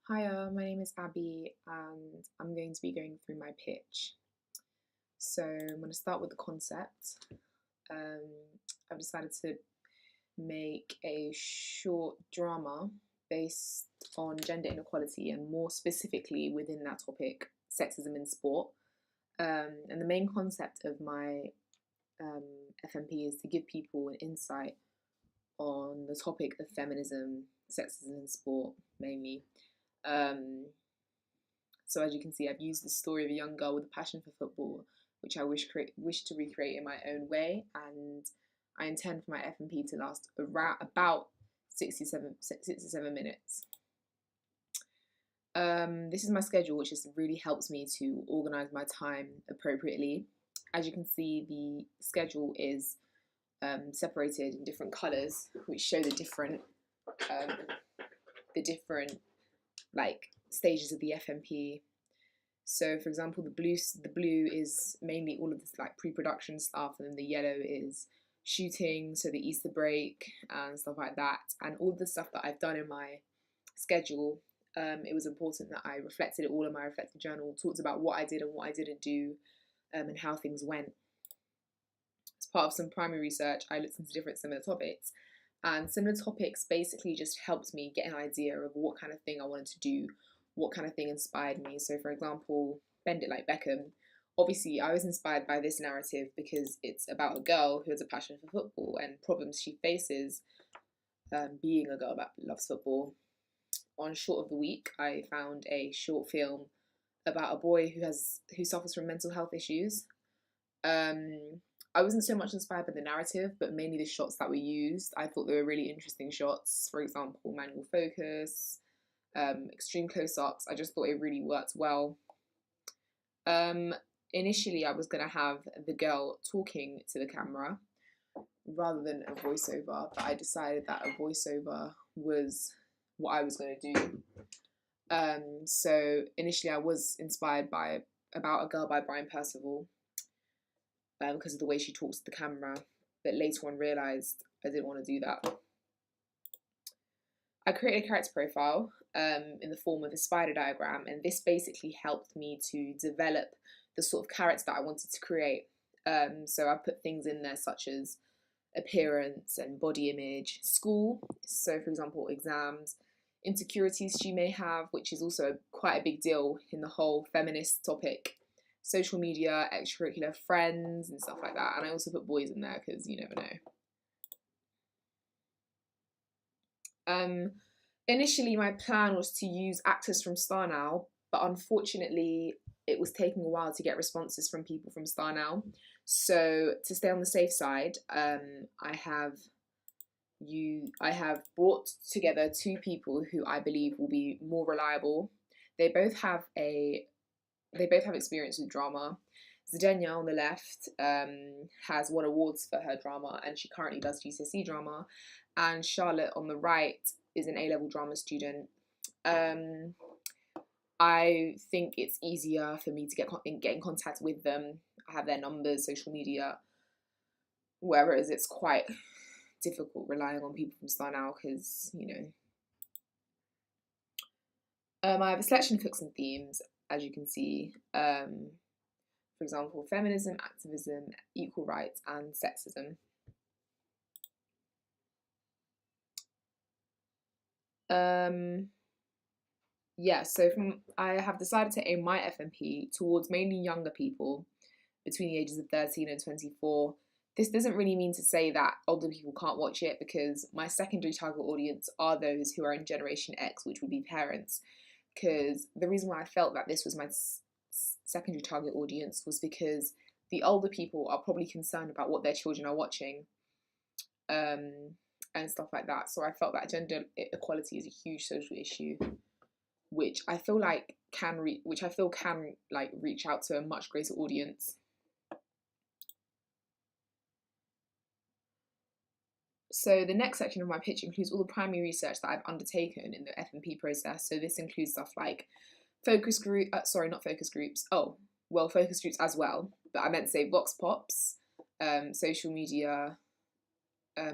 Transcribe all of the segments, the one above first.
Hiya, my name is Abby, and I'm going to be going through my pitch. So I'm going to start with the concept. Um, I've decided to make a short drama based on gender inequality and more specifically within that topic, sexism in sport. And the main concept of my um, FMP is to give people an insight on the topic of feminism, sexism in sport mainly. Um, So as you can see, I've used the story of a young girl with a passion for football, which I wish to recreate in my own way, and I intend for my FMP to last around about 67 minutes. This is my schedule, which just really helps me to organize my time appropriately. As you can see, the schedule is separated in different colors, which show um, the different like stages of the FMP. So, for example, the blue is mainly all of this like pre-production stuff, and then the yellow is shooting, so the Easter break and stuff like that, and all the stuff that I've done in my schedule. It was important that I reflected it all in my reflective journal, talked about what I did and what I didn't do, and how things went. As part of some primary research, I looked into different similar topics, and similar topics basically just helped me get an idea of what kind of thing I wanted to do, what kind of thing inspired me. So, for example, Bend It Like Beckham. Obviously, I was inspired by this narrative because it's about a girl who has a passion for football and problems she faces being a girl that loves football. On Short of the Week, I found a short film about a boy who suffers from mental health issues. Um, I wasn't so much inspired by the narrative, but mainly the shots that were used. I thought they were really interesting shots. For example, manual focus, extreme close-ups. I just thought it really worked well. Um, Initially, I was gonna have the girl talking to the camera rather than a voiceover, but I decided that a voiceover was what I was gonna do. So initially, I was inspired by About a Girl by Brian Percival because of the way she talks to the camera, but later on realised I didn't want to do that. I created a character profile in the form of a spider diagram, and this basically helped me to develop the sort of character that I wanted to create. So I put things in there such as appearance and body image, school, so for example, exams, insecurities she may have, which is also quite a big deal in the whole feminist topic, social media, extracurricular friends, and stuff like that. And I also put boys in there because you never know. Initially, my plan was to use actors from Star Now, but unfortunately, it was taking a while to get responses from people from Star Now. So to stay on the safe side, I have brought together two people who I believe will be more reliable. They both have a they both have experience with drama. Zdenya on the left has won awards for her drama, and she currently does GCSE drama. And Charlotte on the right is an A-level drama student. Um, I think it's easier for me to get in contact with them. I have their numbers, social media, whereas it's quite difficult relying on people from Star Now because, I have a selection of hooks and themes, as you can see. For example, feminism, activism, equal rights, and sexism. I have decided to aim my FMP towards mainly younger people between the ages of 13 and 24. This doesn't really mean to say that older people can't watch it because my secondary target audience are those who are in Generation X, which would be parents. Because the reason why I felt that this was my secondary target audience was because the older people are probably concerned about what their children are watching, and stuff like that. So I felt that gender equality is a huge social issue, which I feel like can like reach out to a much greater audience. So the next section of my pitch includes all the primary research that I've undertaken in the FMP process. So this includes stuff like not focus groups. Oh, well, focus groups as well. But I meant to say Vox Pops, social media,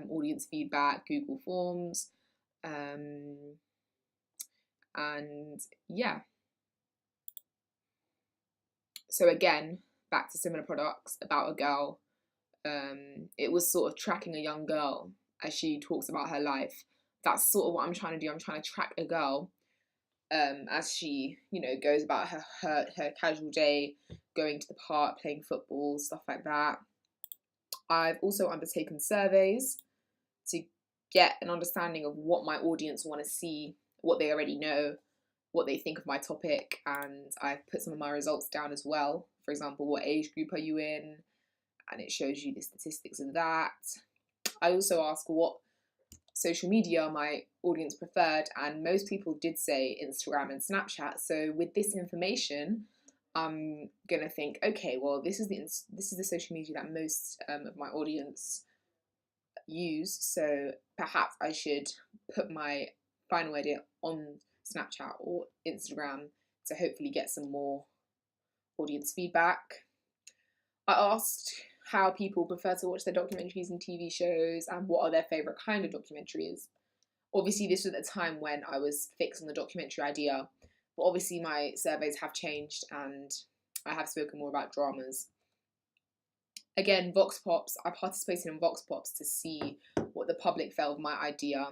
audience feedback, Google Forms, And yeah. So again, back to similar products about a girl. It was sort of tracking a young girl as she talks about her life. That's sort of what I'm trying to do. I'm trying to track a girl as she, goes about her casual day, going to the park, playing football, stuff like that. I've also undertaken surveys to get an understanding of what my audience want to see, what they already know, what they think of my topic, and I've put some of my results down as well. For example, what age group are you in? And it shows you the statistics of that. I also ask what social media my audience preferred, and most people did say Instagram and Snapchat. So with this information, I'm gonna think, okay, well, this is the social media that most of my audience use. So perhaps I should put my final edit on Snapchat or Instagram to hopefully get some more audience feedback. I asked how people prefer to watch their documentaries and TV shows and what are their favourite kind of documentaries. Obviously, this was at a time when I was fixed on the documentary idea, but obviously my surveys have changed and I have spoken more about dramas. Again, Vox Pops, I participated in Vox Pops to see what the public felt of my idea.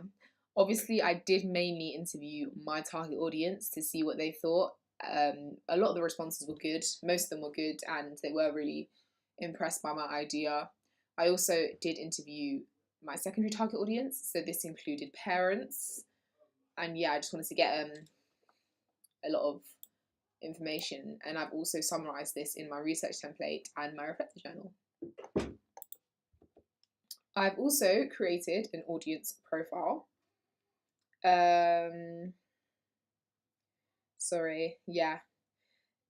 Obviously, I did mainly interview my target audience to see what they thought. A lot of the responses were good, most of them were good, and they were really impressed by my idea. I also did interview my secondary target audience, so this included parents, and yeah, I just wanted to get a lot of information, and I've also summarised this in my research template and my reflector journal. I've also created an audience profile.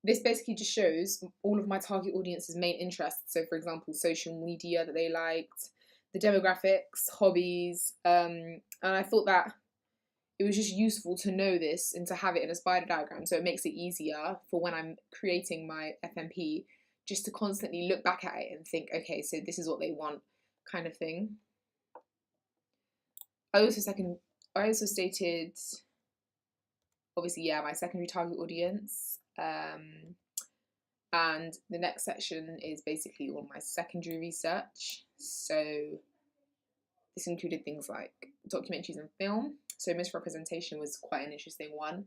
This basically just shows all of my target audience's main interests. So, for example, social media that they liked, the demographics, hobbies, and I thought that it was just useful to know this and to have it in a spider diagram, so it makes it easier for when I'm creating my FMP just to constantly look back at it and think, okay, so this is what they want, kind of thing. I also stated, obviously, yeah, my secondary target audience. And the next section is basically all my secondary research. So this included things like documentaries and film. So misrepresentation was quite an interesting one.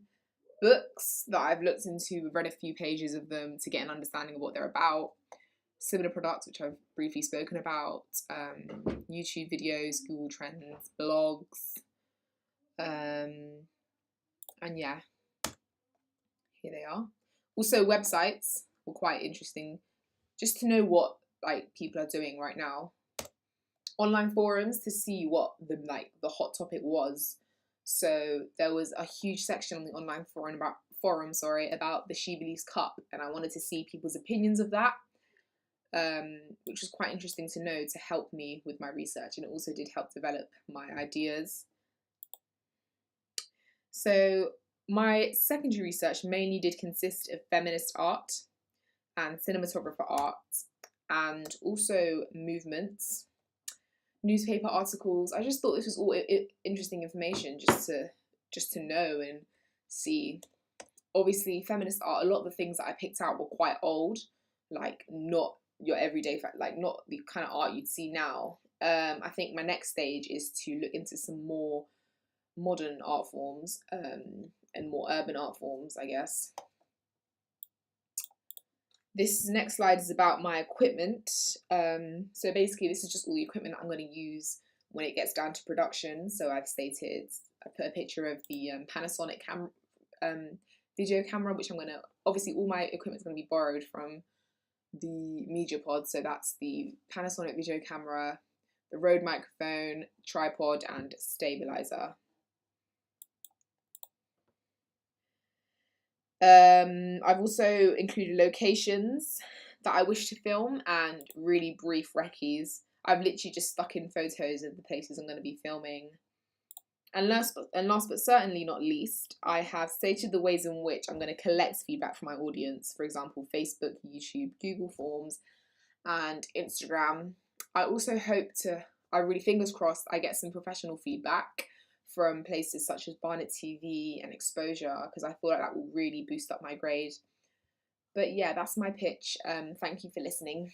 Books that I've looked into, read a few pages of them to get an understanding of what they're about. Similar products, which I've briefly spoken about. YouTube videos, Google Trends, blogs. And yeah, here they are. Also, websites were quite interesting, just to know what people are doing right now. Online forums to see what the hot topic was. So there was a huge section on the online forum about the She Believes Cup, and I wanted to see people's opinions of that, which was quite interesting to know to help me with my research, and it also did help develop my ideas. So my secondary research mainly did consist of feminist art and cinematographer art, and also movements, newspaper articles. I just thought this was all interesting information just to know and see. Obviously, feminist art, a lot of the things that I picked out were quite old, like not your everyday, not the kind of art you'd see now. I think my next stage is to look into some more modern art forms and more urban art forms, I guess. This next slide is about my equipment. So basically this is just all the equipment that I'm going to use when it gets down to production. So I put a picture of the Panasonic video camera, which I'm going to, obviously all my equipment is going to be borrowed from the MediaPod. So that's the Panasonic video camera, the Rode microphone, tripod and stabilizer. I've also included locations that I wish to film and really brief recce's. I've literally just stuck in photos of the places I'm going to be filming. And last but certainly not least, I have stated the ways in which I'm going to collect feedback from my audience. For example, Facebook, YouTube, Google Forms, and Instagram. I also hope to, I really fingers crossed, I get some professional feedback from places such as Barnet TV and Exposure, because I feel like that will really boost up my grade. But yeah, that's my pitch. Thank you for listening.